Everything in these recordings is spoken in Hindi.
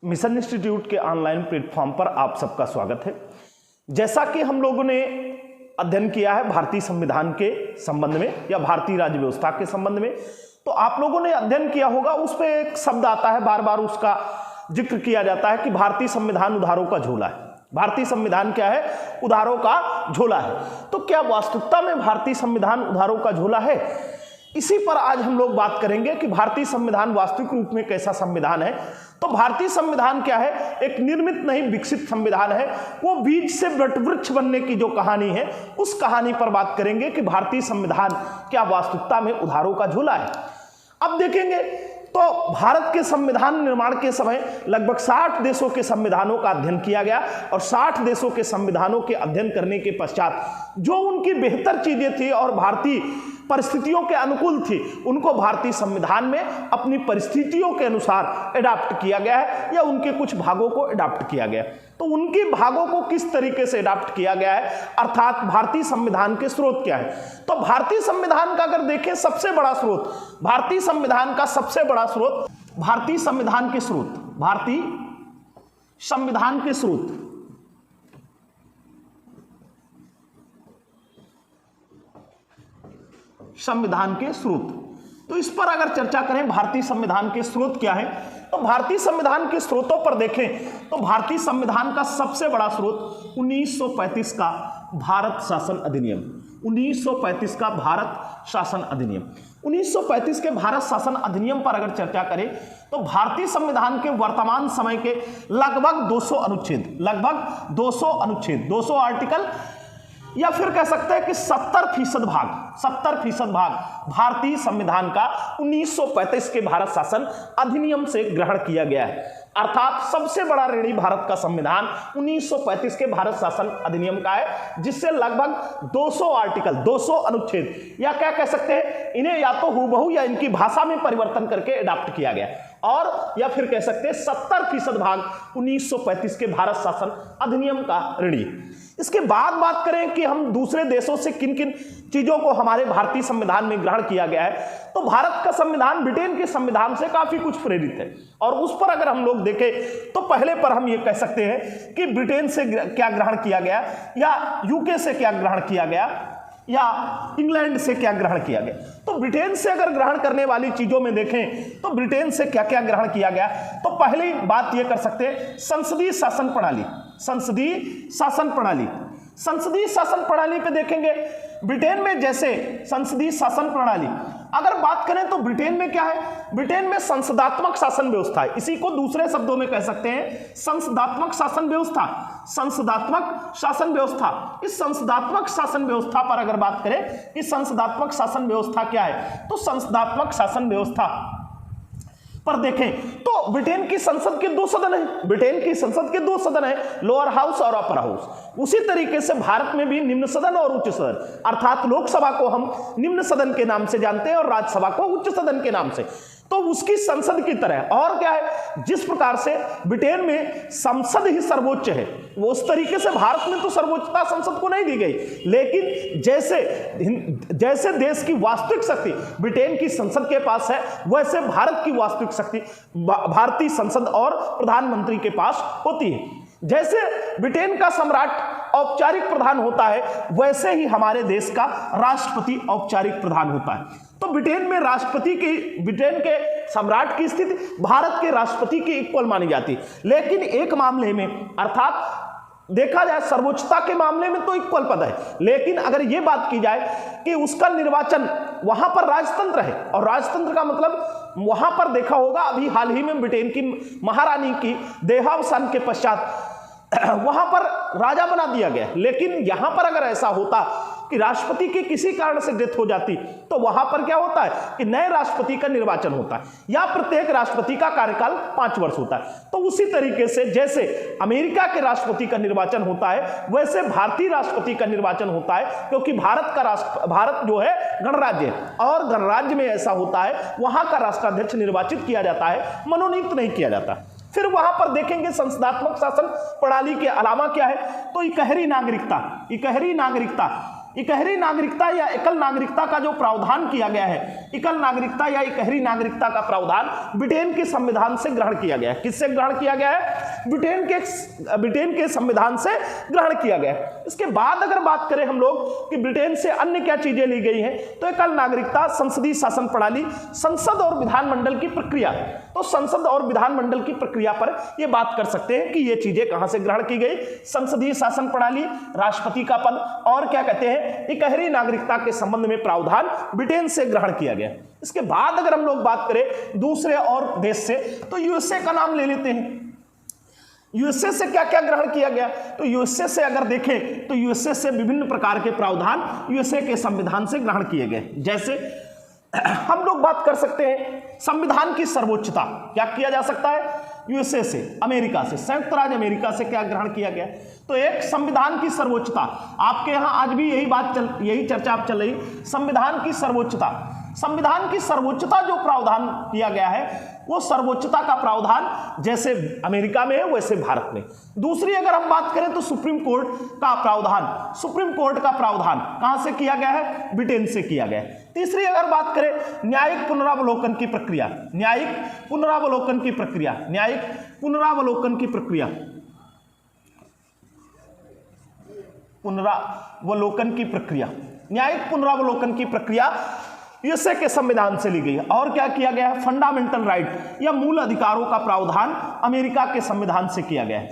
मिशन इंस्टीट्यूट के ऑनलाइन प्लेटफॉर्म पर आप सबका स्वागत है। जैसा कि हम लोगों ने अध्ययन किया है भारतीय संविधान के संबंध में या भारतीय राज्य व्यवस्था के संबंध में, तो आप लोगों ने अध्ययन किया होगा, उस पे एक शब्द आता है, बार बार उसका जिक्र किया जाता है कि भारतीय संविधान उधारों का झोला है। भारतीय संविधान क्या है? उधारों का झोला है। तो क्या वास्तविकता में भारतीय संविधान उधारों का झोला है? इसी पर आज हम लोग बात करेंगे कि भारतीय संविधान वास्तविक रूप में कैसा संविधान है। तो भारतीय संविधान क्या है? एक निर्मित नहीं विकसित संविधान है। वो बीज से वटवृक्ष बनने की जो कहानी है, उस कहानी पर बात करेंगे कि भारतीय संविधान क्या वास्तविकता में उधारों का झोला है। अब देखेंगे तो भारत के संविधान निर्माण के समय लगभग 60 देशों के संविधानों का अध्ययन किया गया और 60 देशों के संविधानों के अध्ययन करने के पश्चात जो उनकी बेहतर चीजें थी और भारतीय परिस्थितियों के अनुकूल थी, उनको भारतीय संविधान में अपनी परिस्थितियों के अनुसार एडाप्ट किया गया है या उनके कुछ भागों को एडाप्ट किया गया है। तो उनके भागों को किस तरीके से एडाप्ट किया गया है, अर्थात भारतीय संविधान के स्रोत क्या है। तो भारतीय संविधान का अगर देखें सबसे बड़ा स्रोत, भारतीय संविधान का सबसे बड़ा स्रोत, भारतीय संविधान के स्रोत, भारतीय संविधान के स्रोत, संविधान के स्रोत। तो इस पर अगर चर्चा करें भारतीय संविधान के स्रोत क्या है, तो भारतीय संविधान के स्रोतों पर देखें तो भारतीय संविधान का सबसे बड़ा स्रोत 1935 का भारत शासन अधिनियम, 1935 का भारत शासन अधिनियम। 1935 के भारत शासन अधिनियम पर अगर चर्चा करें तो भारतीय संविधान के वर्तमान समय के लगभग 200 अनुच्छेद, लगभग 200 अनुच्छेद, 200 आर्टिकल, या फिर कह सकते हैं कि 70% भाग, 70% भाग भारतीय संविधान का 1935 के भारत शासन अधिनियम से ग्रहण किया गया है। अर्थात सबसे बड़ा ऋणी भारत का संविधान 1935 के भारत शासन अधिनियम का है, जिससे लगभग 200 आर्टिकल, 200 अनुच्छेद, या क्या कह सकते हैं, इन्हें या तो हूबहू या इनकी भाषा में परिवर्तन करके अडॉप्ट किया गया, और या फिर कह सकते हैं 70% भाग 1935 के भारत शासन अधिनियम का ऋणी। इसके बाद बात करें कि हम दूसरे देशों से किन किन चीजों को हमारे भारतीय संविधान में ग्रहण किया गया है, तो भारत का संविधान ब्रिटेन के संविधान से काफी कुछ प्रेरित है। और उस पर अगर हम लोग देखें तो पहले पर हम ये कह सकते हैं कि ब्रिटेन से क्या ग्रहण किया गया, या यूके से क्या ग्रहण किया गया, या इंग्लैंड से क्या ग्रहण किया गया। तो ब्रिटेन से अगर ग्रहण करने वाली चीजों में देखें तो ब्रिटेन से क्या क्या ग्रहण किया गया, तो पहली बात यह कर सकते हैं संसदीय शासन प्रणाली, संसदीय शासन प्रणाली। संसदीय शासन प्रणाली पे देखेंगे ब्रिटेन में जैसे संसदीय शासन प्रणाली अगर बात करें तो ब्रिटेन में क्या है, ब्रिटेन में संसदात्मक शासन व्यवस्था है। इसी को दूसरे शब्दों में कह सकते हैं संसदात्मक शासन व्यवस्था, संसदात्मक शासन व्यवस्था। इस संसदात्मक शासन व्यवस्था पर अगर बात करें कि संसदात्मक शासन व्यवस्था क्या है, तो संसदात्मक शासन व्यवस्था पर देखें तो ब्रिटेन की संसद के 2 सदन है, ब्रिटेन की संसद के 2 सदन है, लोअर हाउस और अपर हाउस। उसी तरीके से भारत में भी निम्न सदन और उच्च सदन, अर्थात लोकसभा को हम निम्न सदन के नाम से जानते हैं और राज्यसभा को उच्च सदन के नाम से। तो उसकी संसद की तरह, और क्या है, जिस प्रकार से ब्रिटेन में संसद ही सर्वोच्च है, वो उस तरीके से भारत में तो सर्वोच्चता संसद को नहीं दी गई, लेकिन जैसे देश की वास्तविक शक्ति ब्रिटेन की संसद के पास है, वैसे भारत की वास्तविक शक्ति भारतीय संसद और प्रधानमंत्री के पास होती है। जैसे ब्रिटेन का सम्राट औपचारिक प्रधान होता है, वैसे ही हमारे देश का राष्ट्रपति औपचारिक प्रधान होता है। तो ब्रिटेन में राष्ट्रपति की, ब्रिटेन के सम्राट की स्थिति भारत के राष्ट्रपति की इक्वल मानी जाती है, लेकिन एक मामले में, अर्थात देखा जाए सर्वोच्चता के मामले में तो इक्वल पद है, लेकिन अगर यह बात की जाए कि उसका निर्वाचन वहां पर राजतंत्र है, और राजतंत्र का मतलब वहां पर देखा होगा अभी हाल ही में ब्रिटेन की महारानी की देहावसान के पश्चात वहां पर राजा बना दिया गया। लेकिन यहां पर अगर ऐसा होता कि राष्ट्रपति की किसी कारण से डेथ हो जाती, तो वहां पर क्या होता है कि नए राष्ट्रपति का निर्वाचन होता है, या प्रत्येक राष्ट्रपति का कार्यकाल 5 वर्ष होता है। तो उसी तरीके से जैसे अमेरिका के राष्ट्रपति का निर्वाचन होता है, वैसे भारतीय राष्ट्रपति का निर्वाचन होता है, क्योंकि भारत जो है गणराज्य है, और गणराज्य में ऐसा होता है वहां का राष्ट्राध्यक्ष निर्वाचित किया जाता है, मनोनीत नहीं किया जाता। फिर वहां पर देखेंगे संसदात्मक शासन प्रणाली के अलावा क्या है, तो इकहरी नागरिकता, इकहरी नागरिकता इकहरी नागरिकता या एकल नागरिकता का जो प्रावधान किया गया है, एकल नागरिकता या इकहरी नागरिकता का प्रावधान ब्रिटेन के संविधान से ग्रहण किया गया है। किससे ग्रहण किया गया है? ब्रिटेन के संविधान से ग्रहण किया गया है। इसके बाद अगर बात करें हम लोग कि ब्रिटेन से अन्य क्या चीजें ली गई हैं, तो एकल नागरिकता, संसदीय शासन प्रणाली, संसद और विधानमंडल की प्रक्रिया। तो संसद और विधानमंडल की प्रक्रिया पर यह बात कर सकते हैं कि ये चीजें कहां से ग्रहण की गई? संसदीय शासन प्रणाली, राष्ट्रपति का पद और क्या कहते हैं, इकहरी नागरिकता के संबंध में प्रावधान ब्रिटेन से ग्रहण किया गया। इसके बाद अगर हम लोग बात करें दूसरे और देश से, तो यूएसए का नाम ले लेते हैं। यूएसए से क्या क्या ग्रहण किया गया? तो यूएसए से अगर देखें तो यूएसए से विभिन्न प्रकार के प्रावधान यूएसए के संविधान से ग्रहण किए गए। जैसे हम लोग बात कर सकते हैं संविधान की सर्वोच्चता, क्या किया जा सकता है? यूएसए से, अमेरिका से, संयुक्त राज्य अमेरिका से क्या ग्रहण किया गया? तो एक संविधान की सर्वोच्चता, आपके यहां आज भी यही चर्चा आप चल रही, संविधान की सर्वोच्चता। संविधान की सर्वोच्चता जो प्रावधान किया गया है, वो सर्वोच्चता का प्रावधान जैसे अमेरिका में है वैसे भारत में। दूसरी अगर हम बात करें तो सुप्रीम कोर्ट का प्रावधान, सुप्रीम कोर्ट का प्रावधान कहां से किया गया है? ब्रिटेन से किया गया है। तीसरी अगर बात करें न्यायिक पुनरावलोकन की प्रक्रिया, न्यायिक पुनरावलोकन की प्रक्रिया, न्यायिक पुनरावलोकन की प्रक्रिया, पुनरावलोकन की प्रक्रिया, न्यायिक पुनरावलोकन की प्रक्रिया यूएसए के संविधान से ली गई है। और क्या किया गया है? फंडामेंटल राइट या मूल अधिकारों का प्रावधान अमेरिका के संविधान से किया गया है।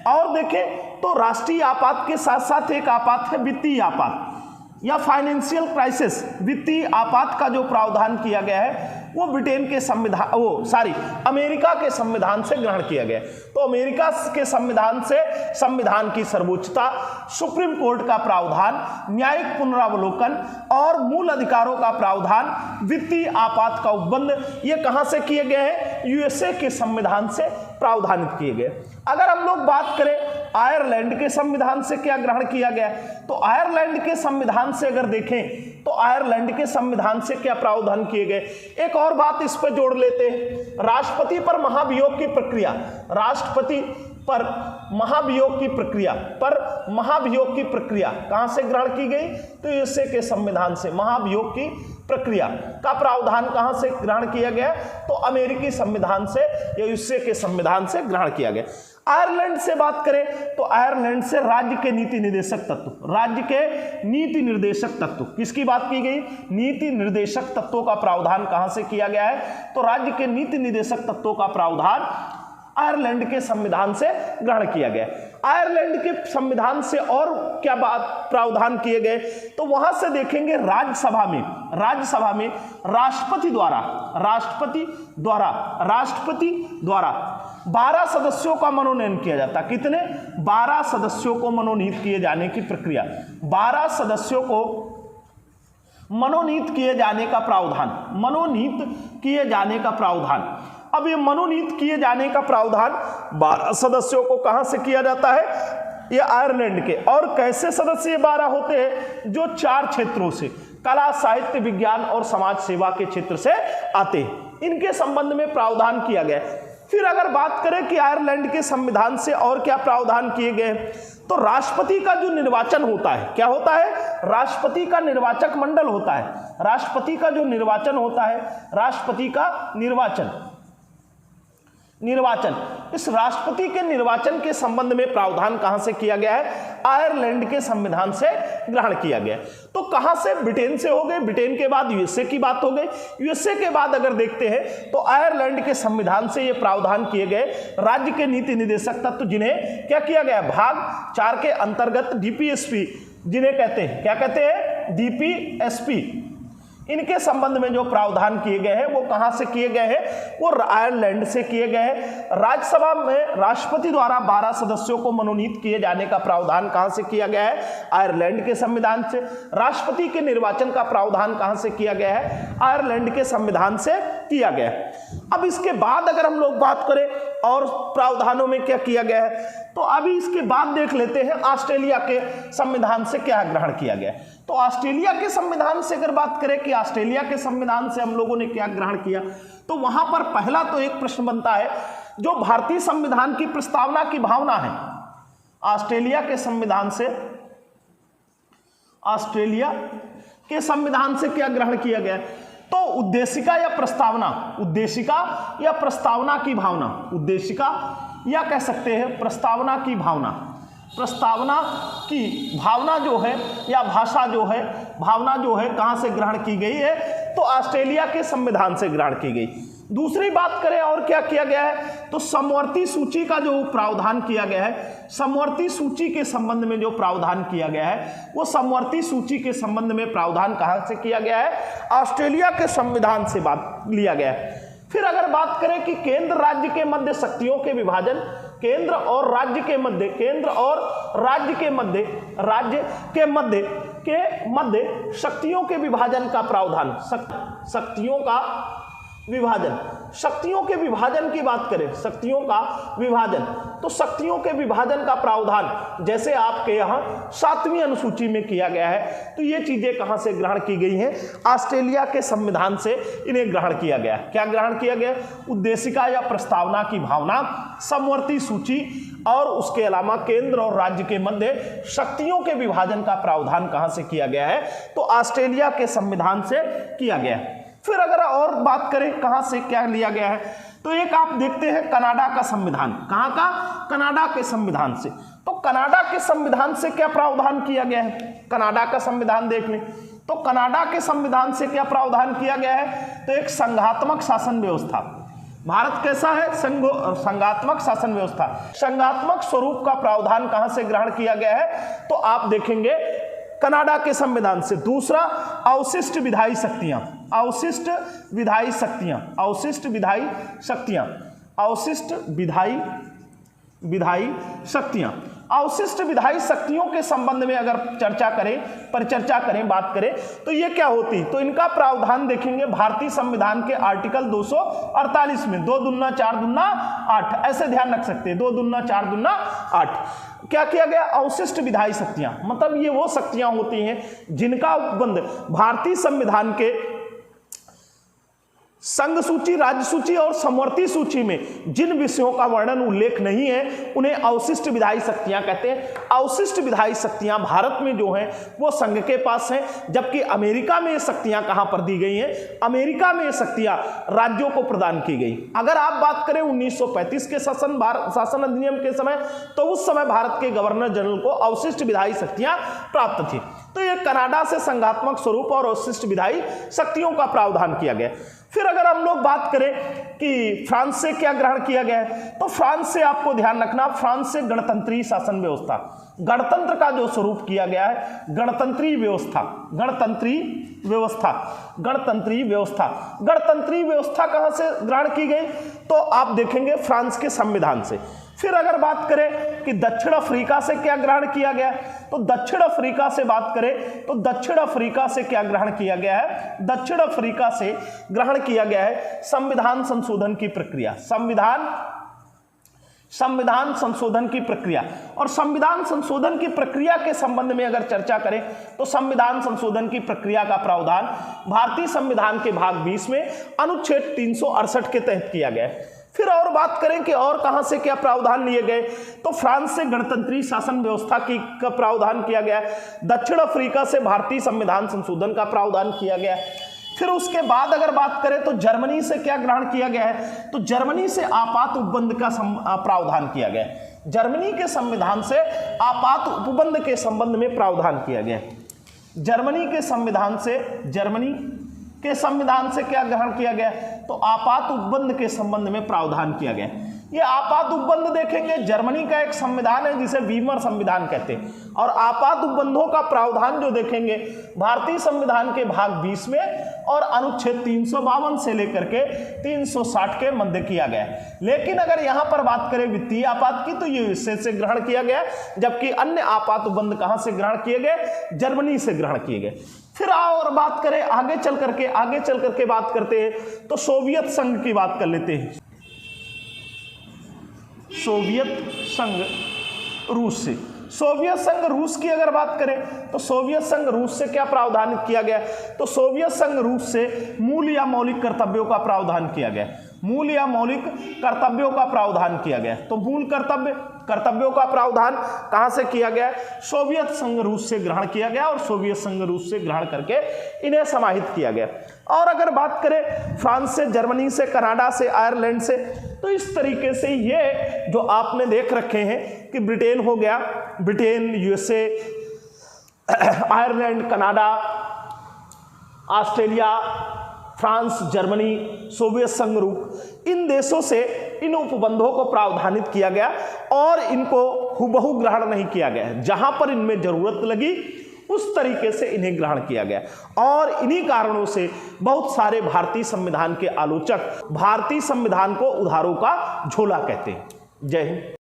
और देखें तो राष्ट्रीय आपात के साथ साथ एक आपात है वित्तीय आपात या फाइनेंशियल क्राइसिस। वित्तीय आपात का जो प्रावधान किया गया है वो ब्रिटेन के अमेरिका के संविधान से ग्रहण किया गया। तो अमेरिका के संविधान से संविधान की सर्वोच्चता, सुप्रीम कोर्ट का प्रावधान, न्यायिक पुनरावलोकन और मूल अधिकारों का प्रावधान, वित्तीय आपात का उपबंध, ये कहां से किए गए हैं? यूएसए के संविधान से प्रावधानित किए गए। अगर हम लोग बात करें आयरलैंड के संविधान से क्या ग्रहण किया गया, तो आयरलैंड के संविधान से अगर देखें तो आयरलैंड के संविधान से क्या प्रावधान किए गए। एक और बात इस पर जोड़ लेते हैं, राष्ट्रपति पर महाभियोग की प्रक्रिया, राष्ट्रपति पर महाभियोग की प्रक्रिया कहां से ग्रहण की गई? तो यूएसए के संविधान से। महाभियोग की प्रक्रिया का प्रावधान कहां से ग्रहण किया गया? तो अमेरिकी संविधान से या यूएसए के संविधान से ग्रहण किया गया। आयरलैंड से बात करें तो आयरलैंड से राज्य के नीति निर्देशक तत्व, राज्य के नीति निर्देशक तत्व, किसकी बात की गई? नीति निर्देशक तत्वों का प्रावधान कहां से किया गया है? तो राज्य के नीति निर्देशक तत्वों का प्रावधान आयरलैंड के संविधान से ग्रहण किया गया। आयरलैंड के संविधान से और क्या बात प्रावधान किए गए? तो वहां से देखेंगे राज्यसभा में राष्ट्रपति द्वारा 12 सदस्यों का मनोनयन किया जाता। कितने? 12 सदस्यों को मनोनीत किए जाने की प्रक्रिया, 12 सदस्यों को मनोनीत किए जाने का प्रावधान। अब ये मनोनीत किए जाने का प्रावधान 12 सदस्यों को कहां से किया जाता है? ये आयरलैंड के। और कैसे सदस्य 12 होते हैं? जो 4 क्षेत्रों से, कला, साहित्य, विज्ञान और समाज सेवा के क्षेत्र से आते हैं, इनके संबंध में प्रावधान किया गया। फिर अगर बात करें कि आयरलैंड के संविधान से और क्या प्रावधान किए गए, तो राष्ट्रपति का जो निर्वाचन होता है, क्या होता है? राष्ट्रपति का निर्वाचक मंडल होता है। राष्ट्रपति का जो निर्वाचन होता है, राष्ट्रपति का निर्वाचन, इस राष्ट्रपति के निर्वाचन के संबंध में प्रावधान कहां से किया गया है? आयरलैंड के संविधान से ग्रहण किया गया। तो कहां से? ब्रिटेन से हो गए। ब्रिटेन के बाद यूएसए की बात हो गई। यूएसए के बाद अगर देखते हैं तो आयरलैंड के संविधान से ये प्रावधान किए गए राज्य के नीति निर्देशक तत्व, जिन्हें क्या किया गया? भाग 4 के अंतर्गत डीपीएसपी, जिन्हें कहते हैं, क्या कहते हैं? डीपीएसपी। इनके संबंध में जो प्रावधान किए गए हैं वो कहां से किए गए हैं? वो आयरलैंड से किए गए हैं। राज्यसभा में राष्ट्रपति द्वारा 12 सदस्यों को मनोनीत किए जाने का प्रावधान कहां से किया गया है? आयरलैंड के संविधान से। राष्ट्रपति के निर्वाचन का प्रावधान कहां से किया गया है? आयरलैंड के संविधान से किया गया है। अब इसके बाद अगर हम लोग बात करें और प्रावधानों में क्या किया गया है, तो अभी इसके बाद देख लेते हैं ऑस्ट्रेलिया के संविधान से क्या ग्रहण किया गया। तो ऑस्ट्रेलिया के संविधान से अगर बात करें कि ऑस्ट्रेलिया के संविधान से हम लोगों ने क्या ग्रहण किया, तो वहां पर पहला तो एक प्रश्न बनता है, जो भारतीय संविधान की प्रस्तावना की भावना है, ऑस्ट्रेलिया के संविधान से ऑस्ट्रेलिया के संविधान से क्या ग्रहण किया गया है? तो उद्देशिका या प्रस्तावना, उद्देशिका या प्रस्तावना की भावना, उद्देशिका या कह सकते हैं प्रस्तावना की भावना, प्रस्तावना की भावना जो है या भाषा जो है, भावना जो है कहां से ग्रहण की गई है? तो ऑस्ट्रेलिया के संविधान से ग्रहण की गई। दूसरी बात करें और क्या किया गया है, तो समवर्ती सूची का जो प्रावधान किया गया है, समवर्ती सूची के संबंध में जो प्रावधान किया गया है, वो समवर्ती सूची के संबंध में प्रावधान कहां से किया गया है? ऑस्ट्रेलिया के संविधान से बात लिया गया है। फिर अगर बात करें कि केंद्र राज्य के मध्य शक्तियों के विभाजन, केंद्र और राज्य के मध्य, केंद्र और राज्य के मध्य, राज्य के मध्य शक्तियों के विभाजन का प्रावधान, शक्तियों का विभाजन, शक्तियों के विभाजन की बात करें, शक्तियों का विभाजन, तो शक्तियों के विभाजन का प्रावधान जैसे आपके यहाँ 7वीं अनुसूची में किया गया है, तो ये चीजें कहां से ग्रहण की गई हैं? ऑस्ट्रेलिया के संविधान से इन्हें ग्रहण किया गया। क्या ग्रहण किया गया? उद्देशिका या प्रस्तावना की भावना, समवर्ती सूची और उसके अलावा केंद्र और राज्य के मध्य शक्तियों के विभाजन का प्रावधान कहां से किया गया है? तो ऑस्ट्रेलिया के संविधान से किया गया है। फिर अगर और बात करें कहां से क्या लिया गया है, तो एक आप देखते हैं कनाडा का संविधान। कहां का? कनाडा के संविधान से। तो कनाडा के संविधान से क्या प्रावधान किया गया है? कनाडा का संविधान देख लें तो कनाडा के संविधान से क्या प्रावधान किया गया है? तो एक संघात्मक शासन व्यवस्था। भारत कैसा है? संघात्मक शासन व्यवस्था, संघात्मक स्वरूप का प्रावधान कहां से ग्रहण किया गया है? तो आप देखेंगे कनाडा के संविधान से। दूसरा, अवशिष्ट विधायी शक्तियां, अवशिष्ट विधायी शक्तियां, अवशिष्ट विधायी शक्तियां, अवशिष्ट विधायी शक्तियां, अवशिष्ट विधायी शक्तियों के संबंध में अगर चर्चा करें, परिचर्चा करें, बात करें, तो ये क्या होती? तो इनका प्रावधान देखेंगे भारतीय संविधान के आर्टिकल 248 में, 2 दूना 4 दूना 8, ऐसे ध्यान रख सकते हैं, 2 दूना 4 दूना 8। क्या किया गया? अवशिष्ट विधायी शक्तियां, मतलब ये वो शक्तियां होती हैं जिनका उपबंध भारतीय संविधान के संघ सूची, राज्य सूची और समवर्ती सूची में जिन विषयों का वर्णन उल्लेख नहीं है उन्हें अवशिष्ट विधायी शक्तियां कहते हैं। अवशिष्ट विधायी शक्तियां भारत में जो हैं वो संघ के पास हैं, जबकि अमेरिका में ये शक्तियां कहां पर दी गई हैं? अमेरिका में ये शक्तियां राज्यों को प्रदान की गई। अगर आप बात करें 1935 के शासन अधिनियम के समय, तो उस समय भारत के गवर्नर जनरल को अवशिष्ट विधायी शक्तियां प्राप्त थी। तो ये कनाडा से संघात्मक स्वरूप और अवशिष्ट विधायी शक्तियों का प्रावधान किया गया। फिर अगर हम लोग बात करें कि फ्रांस से क्या ग्रहण किया गया है, तो फ्रांस से आपको ध्यान रखना, फ्रांस से गणतंत्रीय शासन व्यवस्था, गणतंत्र का जो स्वरूप किया गया है, गणतंत्रीय व्यवस्था, गणतंत्रीय व्यवस्था, गणतंत्रीय व्यवस्था, गणतंत्रीय व्यवस्था कहां से ग्रहण की गई? तो आप देखेंगे फ्रांस के संविधान से। फिर अगर बात करें कि दक्षिण अफ्रीका से क्या ग्रहण किया गया, तो दक्षिण अफ्रीका से बात करें तो दक्षिण अफ्रीका से क्या ग्रहण किया गया है? दक्षिण अफ्रीका से ग्रहण किया गया है संविधान संशोधन की प्रक्रिया, संविधान संशोधन की प्रक्रिया। और संविधान संशोधन की प्रक्रिया के संबंध में अगर चर्चा करें तो संविधान संशोधन की प्रक्रिया का प्रावधान भारतीय संविधान के भाग 20 में अनुच्छेद 368 के तहत किया गया है। फिर और बात करें कि और कहां से क्या प्रावधान लिए गए, तो फ्रांस से गणतंत्रीय शासन व्यवस्था का प्रावधान किया गया, दक्षिण अफ्रीका से भारतीय संविधान संशोधन का प्रावधान किया गया। फिर उसके बाद अगर बात करें तो जर्मनी से क्या ग्रहण किया गया है, तो जर्मनी से आपात उपबंध का प्रावधान किया गया। जर्मनी के संविधान से आपात उपबंध के संबंध में प्रावधान किया गया। जर्मनी के संविधान से क्या ग्रहण किया गया, तो आपात उपबंध के संबंध में प्रावधान किया गया। ये आपात उपबंध देखेंगे, जर्मनी का एक संविधान है जिसे वीमर संविधान कहते हैं, और आपात उपबंधों का प्रावधान जो देखेंगे भारतीय संविधान के भाग 20 में और अनुच्छेद 352 से लेकर के 360 के मध्य किया गया है। लेकिन अगर यहां पर बात करें वित्तीय आपात की, तो ये विषय से ग्रहण किया गया, जबकि अन्य आपात उपबंध कहां से ग्रहण किए गए? जर्मनी से ग्रहण किए गए। फिर और बात करें आगे चल करके बात करते हैं तो सोवियत संघ की बात कर लेते हैं। सोवियत संघ रूस से, सोवियत संघ रूस की अगर बात करें तो सोवियत संघ रूस से क्या प्रावधान किया गया, तो सोवियत संघ रूस से मूल या मौलिक कर्तव्यों का प्रावधान किया गया। मूल या मौलिक कर्तव्यों का प्रावधान किया गया। तो मूल कर्तव्यों का प्रावधान कहां से किया गया? सोवियत संघ रूस से ग्रहण किया गया और सोवियत संघ रूस से ग्रहण करके इन्हें समाहित किया गया। और अगर बात करें फ्रांस से, जर्मनी से, कनाडा से, आयरलैंड से, तो इस तरीके से ये जो आपने देख रखे हैं कि ब्रिटेन हो गया, Britain, USA, Ireland, Canada, Australia, France, Germany, Soviet संघ रूस, इन देशों से इन उपबंधों को प्रावधानित किया गया और इनको हुबहू ग्रहण नहीं किया गया। जहां पर इनमें जरूरत लगी उस तरीके से इन्हें ग्रहण किया गया। और इन्हीं कारणों से बहुत सारे भारतीय संविधान के आलोचक भारतीय संविधान को उधारों का झोला कहते हैं। जय हिंद।